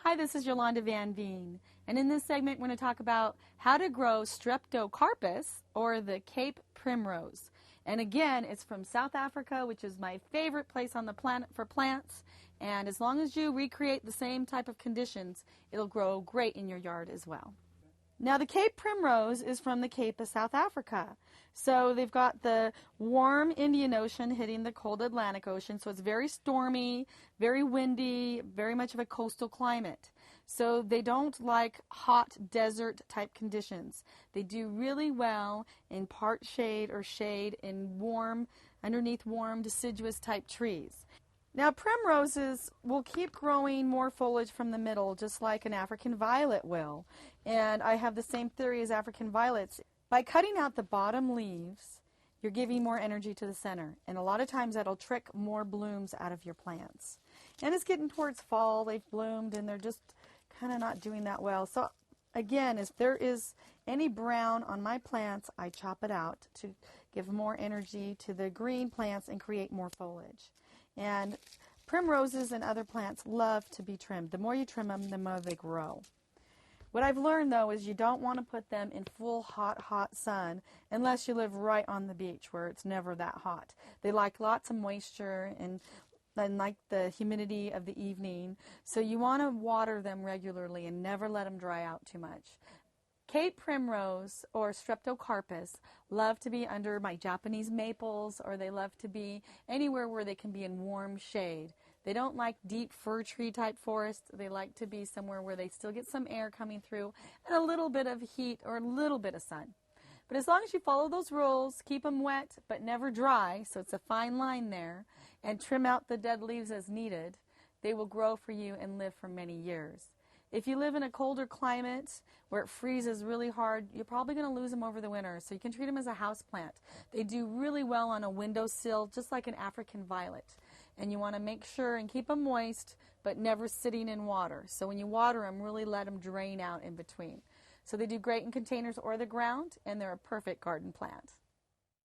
Hi, this is Yolanda Van Veen, and in this segment we're going to talk about how to grow Streptocarpus, or the Cape Primrose. And again, it's from South Africa, which is my favorite place on the planet for plants, and as long as you recreate the same type of conditions, it'll grow great in your yard as well. Now, the Cape Primrose is from the Cape of South Africa. So they've got the warm Indian Ocean hitting the cold Atlantic Ocean, so it's very stormy, very windy, very much of a coastal climate. So they don't like hot desert type conditions. They do really well in part shade or shade in warm, underneath warm deciduous type trees. Now, primroses will keep growing more foliage from the middle, just like an African violet will. And I have the same theory as African violets. By cutting out the bottom leaves, you're giving more energy to the center. And a lot of times that'll trick more blooms out of your plants. And it's getting towards fall. They've bloomed and they're just kind of not doing that well. So again, if there is any brown on my plants, I chop it out to give more energy to the green plants and create more foliage. And primroses and other plants love to be trimmed. The more you trim them, the more they grow. What I've learned, though, is you don't want to put them in full hot sun unless you live right on the beach where it's never that hot. They like lots of moisture and like the humidity of the evening. So you want to water them regularly and never let them dry out too much. Cape Primrose or Streptocarpus love to be under my Japanese maples, or they love to be anywhere where they can be in warm shade. They don't like deep fir tree type forests. They like to be somewhere where they still get some air coming through and a little bit of heat or a little bit of sun. But as long as you follow those rules, keep them wet but never dry, so it's a fine line there, and trim out the dead leaves as needed, they will grow for you and live for many years. If you live in a colder climate where it freezes really hard, you're probably going to lose them over the winter, so you can treat them as a house plant. They do really well on a windowsill, just like an African violet. And you want to make sure and keep them moist, but never sitting in water. So when you water them, really let them drain out in between. So they do great in containers or the ground, and they're a perfect garden plant.